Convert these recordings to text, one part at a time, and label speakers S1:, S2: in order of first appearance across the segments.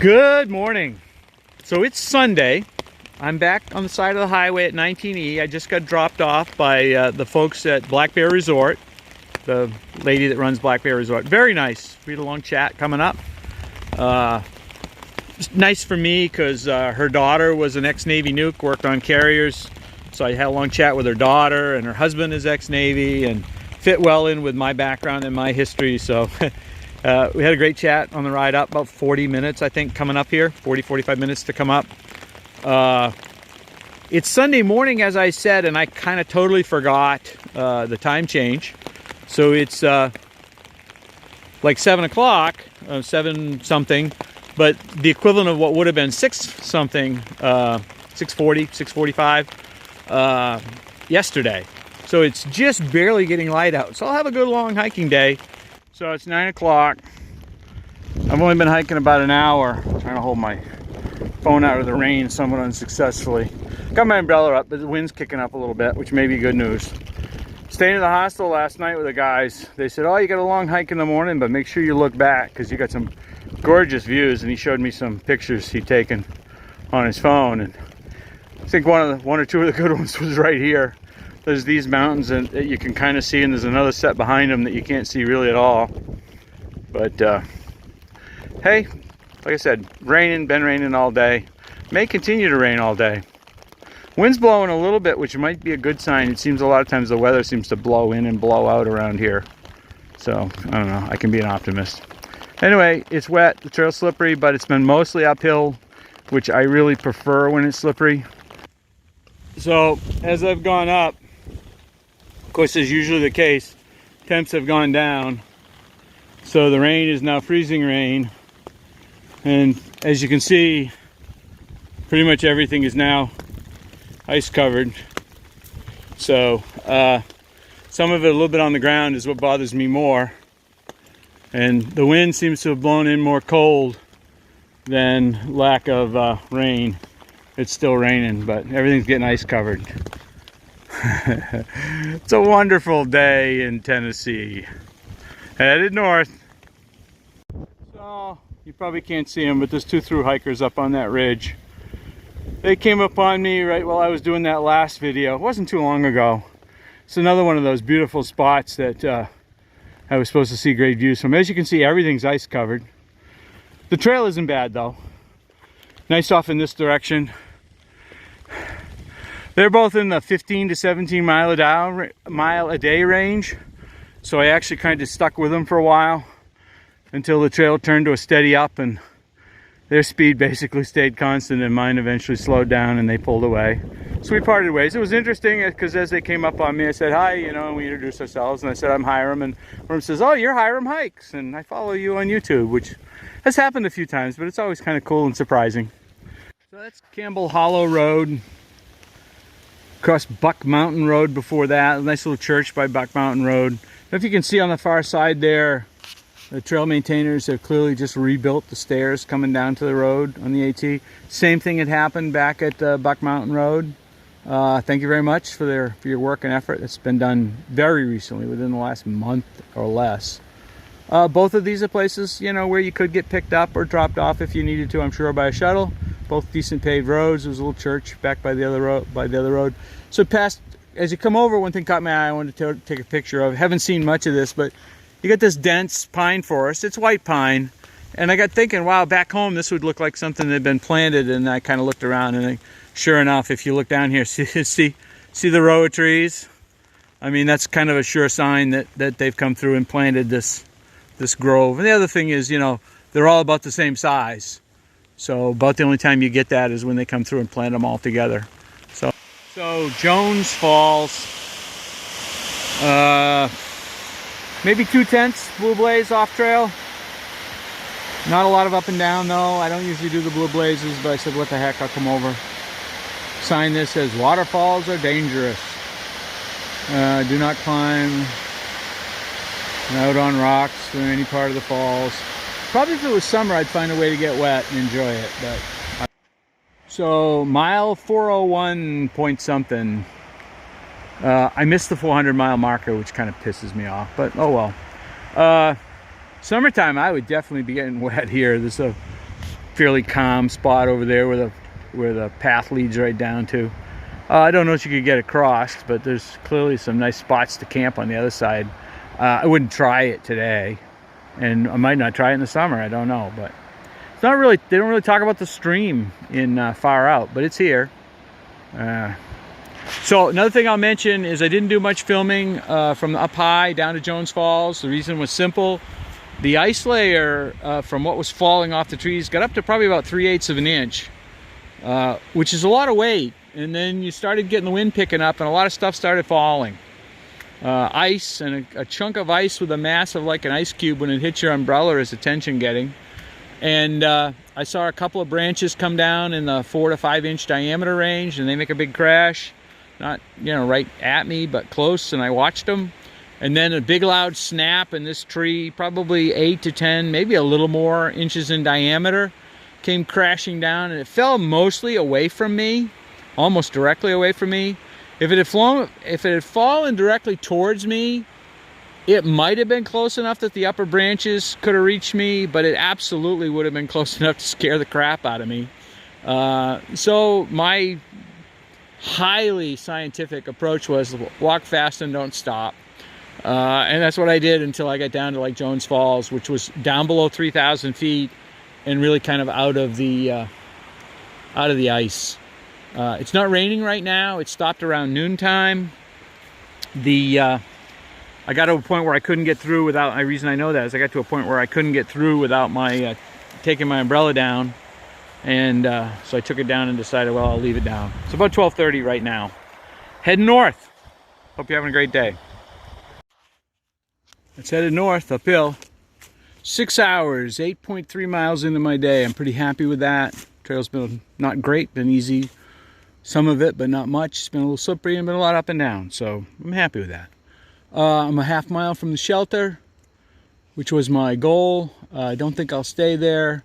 S1: Good morning. So it's Sunday. I'm back on the side of the highway at 19E. I just got dropped off by the folks at Black Bear Resort, the lady that runs Black Bear Resort. Very nice. We had a long chat coming up. Nice for me because her daughter was an ex-Navy nuke, worked on carriers. So I had a long chat with her daughter, and her husband is ex-Navy and fit well in with my background and my history. So we had a great chat on the ride up, about 40 minutes, I think, coming up here, 45 minutes to come up. It's Sunday morning, as I said, and I kind of totally forgot the time change. So it's like 7 o'clock, 7 something, but the equivalent of what would have been 6 something, 6:40, 6:45 yesterday. So it's just barely getting light out. So I'll have a good long hiking day. So it's 9 o'clock. I've only been hiking about an hour, trying to hold my phone out of the rain somewhat unsuccessfully. Got my umbrella up, but the wind's kicking up a little bit, which may be good news. Staying in the hostel last night with the guys. They said, oh, you got a long hike in the morning, but make sure you look back because you got some gorgeous views. And he showed me some pictures he'd taken on his phone. And I think one or two of the good ones was right here. There's these mountains that you can kind of see, and there's another set behind them that you can't see really at all. But hey, like I said, been raining all day. May continue to rain all day. Wind's blowing a little bit, which might be a good sign. It seems a lot of times the weather seems to blow in and blow out around here. So, I don't know, I can be an optimist. Anyway, it's wet, the trail's slippery, but it's been mostly uphill, which I really prefer when it's slippery. So, as I've gone up, of course, as usually the case, temps have gone down. So the rain is now freezing rain. And as you can see, pretty much everything is now ice covered. So some of it a little bit on the ground is what bothers me more. And the wind seems to have blown in more cold than lack of rain. It's still raining, but everything's getting ice covered. It's a wonderful day in Tennessee. Headed north. So, you probably can't see them, but there's 2 through hikers up on that ridge. They came upon me right while I was doing that last video. It wasn't too long ago. It's another one of those beautiful spots that I was supposed to see great views from. As you can see, everything's ice covered. The trail isn't bad though. Nice off in this direction. They're both in the 15 to 17 mile a day range. So I actually kind of stuck with them for a while until the trail turned to a steady up, and their speed basically stayed constant and mine eventually slowed down and they pulled away. So we parted ways. It was interesting because as they came up on me, I said, hi, you know, and we introduced ourselves, and I said, I'm Hiram, and Hiram says, oh, you're Hiram Hikes, and I follow you on YouTube, which has happened a few times, but it's always kind of cool and surprising. So that's Campbell Hollow Road. Across Buck Mountain Road before that, a nice little church by Buck Mountain Road. If you can see on the far side there, the trail maintainers have clearly just rebuilt the stairs coming down to the road on the AT. Same thing had happened back at Buck Mountain Road. Thank you very much for your work and effort. It's been done very recently, within the last month or less. Both of these are places, you know, where you could get picked up or dropped off if you needed to, I'm sure, by a shuttle. Both decent paved roads. There was a little church back by the other road. So past, as you come over, one thing caught my eye I wanted to take a picture of. Haven't seen much of this, but you got this dense pine forest. It's white pine. And I got thinking, wow, back home this would look like something that had been planted, and I kind of looked around, and sure enough, if you look down here, see the row of trees? I mean, that's kind of a sure sign that they've come through and planted this grove. And the other thing is, you know, they're all about the same size. So about the only time you get that is when they come through and plant them all together. So Jones Falls, maybe 2 tenths Blue Blaze off trail. Not a lot of up and down though. I don't usually do the Blue Blazes, but I said, what the heck, I'll come over. Sign this says waterfalls are dangerous. Do not climb out on rocks through any part of the falls. Probably if it was summer, I'd find a way to get wet and enjoy it. But so mile 401 point something. I missed the 400 mile marker, which kind of pisses me off, but oh well. Summertime, I would definitely be getting wet here. There's a fairly calm spot over there where the path leads right down to. I don't know if you could get across, but there's clearly some nice spots to camp on the other side. I wouldn't try it today, and I might not try it in the summer. I don't know, but it's not really. They don't really talk about the stream in Far Out, but it's here. So another thing I'll mention is I didn't do much filming from up high down to Jones Falls. The reason was simple. The ice layer from what was falling off the trees got up to probably about 3/8 of an inch, which is a lot of weight. And then you started getting the wind picking up and a lot of stuff started falling. Ice, and a chunk of ice with a mass of like an ice cube when it hits your umbrella is a tension getting. And I saw a couple of branches come down in the 4 to 5 inch diameter range, and they make a big crash. Not, you know, right at me, but close, and I watched them. And then a big loud snap, and this tree, probably 8 to 10, maybe a little more inches in diameter, came crashing down, and it fell mostly away from me, almost directly away from me. If it had fallen directly towards me, it might have been close enough that the upper branches could have reached me, but it absolutely would have been close enough to scare the crap out of me. So my highly scientific approach was walk fast and don't stop. And that's what I did until I got down to like Jones Falls, which was down below 3,000 feet and really kind of out of the ice. It's not raining right now. It stopped around noontime. I got to a point where I couldn't get through without, the reason I know that is I got to a point where I couldn't get through without my taking my umbrella down. And so I took it down and decided, well, I'll leave it down. It's about 12:30 right now. Heading north. Hope you're having a great day. It's headed north, uphill. 6 hours, 8.3 miles into my day. I'm pretty happy with that. Trail's been not great, been easy. Some of it, but not much. It's been a little slippery and been a lot up and down. So I'm happy with that. I'm a half mile from the shelter, which was my goal. I don't think I'll stay there.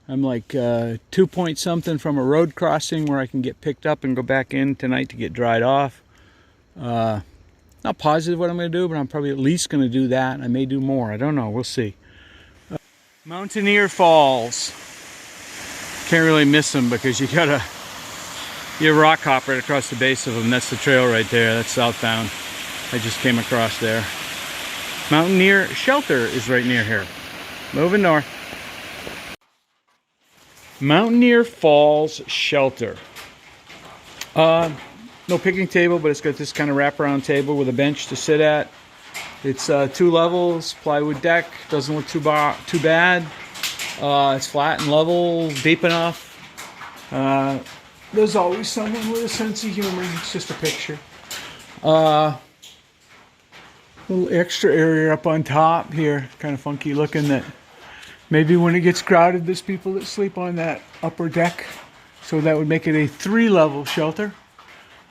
S1: I'm like 2 point something from a road crossing where I can get picked up and go back in tonight to get dried off. Not positive what I'm going to do, but I'm probably at least going to do that. I may do more. I don't know. We'll see. Mountaineer Falls. Can't really miss them because you rock hop right across the base of them. That's the trail right there. That's southbound. I just came across there. Mountaineer Shelter is right near here. Moving north. Mountaineer Falls Shelter. No picnic table, but it's got this kind of wraparound table with a bench to sit at. It's 2 levels, plywood deck. Doesn't look too bad. It's flat and level, deep enough. There's always someone with a sense of humor. It's just a picture. Little extra area up on top here, kind of funky looking, that maybe when it gets crowded there's people that sleep on that upper deck, so that would make it a 3-level shelter,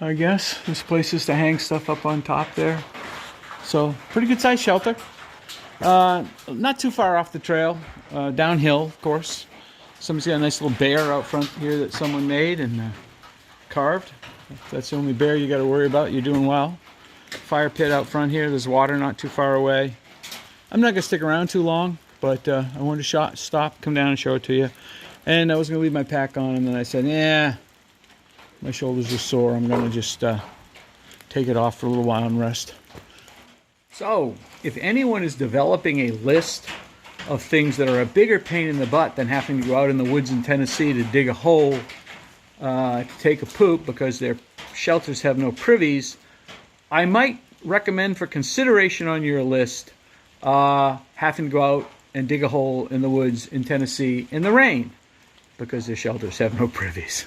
S1: I guess. There's places to hang stuff up on top there, so pretty good sized shelter. Not too far off the trail, downhill of course. Somebody's got a nice little bear out front here that someone made and carved. If that's the only bear you got to worry about, you're doing well. Fire pit out front here. There's water not too far away. I'm not going to stick around too long, but I wanted to stop, come down and show it to you. And I was going to leave my pack on, and then I said, yeah, my shoulders are sore. I'm going to just take it off for a little while and rest. So, if anyone is developing a list of things that are a bigger pain in the butt than having to go out in the woods in Tennessee to dig a hole to take a poop because their shelters have no privies, I might recommend for consideration on your list having to go out and dig a hole in the woods in Tennessee in the rain because their shelters have no privies.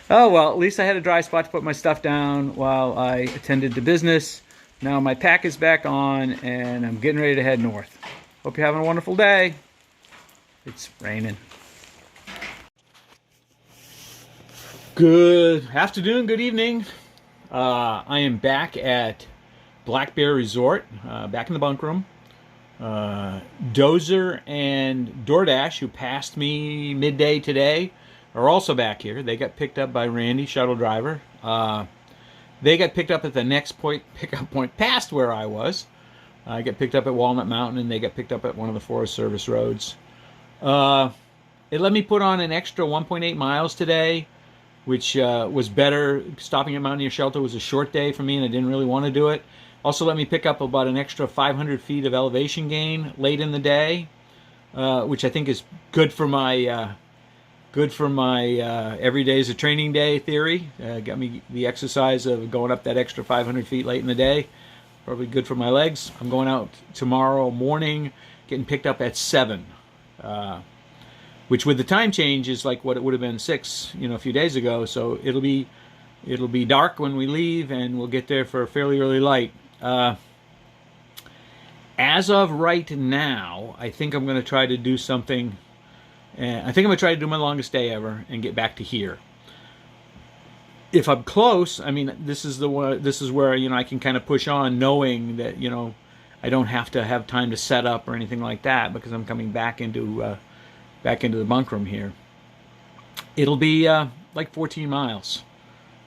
S1: Oh well, at least I had a dry spot to put my stuff down while I attended to business. Now my pack is back on and I'm getting ready to head north. Hope you're having a wonderful day. It's raining. Good afternoon, good evening. I am back at Black Bear Resort, back in the bunk room. Dozer and DoorDash, who passed me midday today, are also back here. They got picked up by Randy, shuttle driver. They got picked up at the next pickup point past where I was. I got picked up at Walnut Mountain, and they got picked up at one of the Forest Service roads. It let me put on an extra 1.8 miles today, which was better. Stopping at Mountaineer Shelter was a short day for me, and I didn't really want to do it. Also let me pick up about an extra 500 feet of elevation gain late in the day, which I think is good for my every day is a training day theory. Got me the exercise of going up that extra 500 feet late in the day. Probably good for my legs. I'm going out tomorrow morning, getting picked up at 7. Which with the time change is like what it would have been 6, a few days ago. So it'll be dark when we leave, and we'll get there for fairly early light. As of right now, I think I'm going to try to do something. I think I'm going to try to do my longest day ever and get back to here. If I'm close, I mean, this is where I can kind of push on, knowing that I don't have to have time to set up or anything like that, because I'm coming back into the bunk room here. It'll be like 14 miles,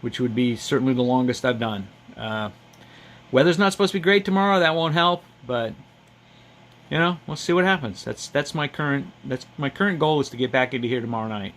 S1: which would be certainly the longest I've done. Weather's not supposed to be great tomorrow. That won't help, but we'll see what happens. That's my current goal, is to get back into here tomorrow night.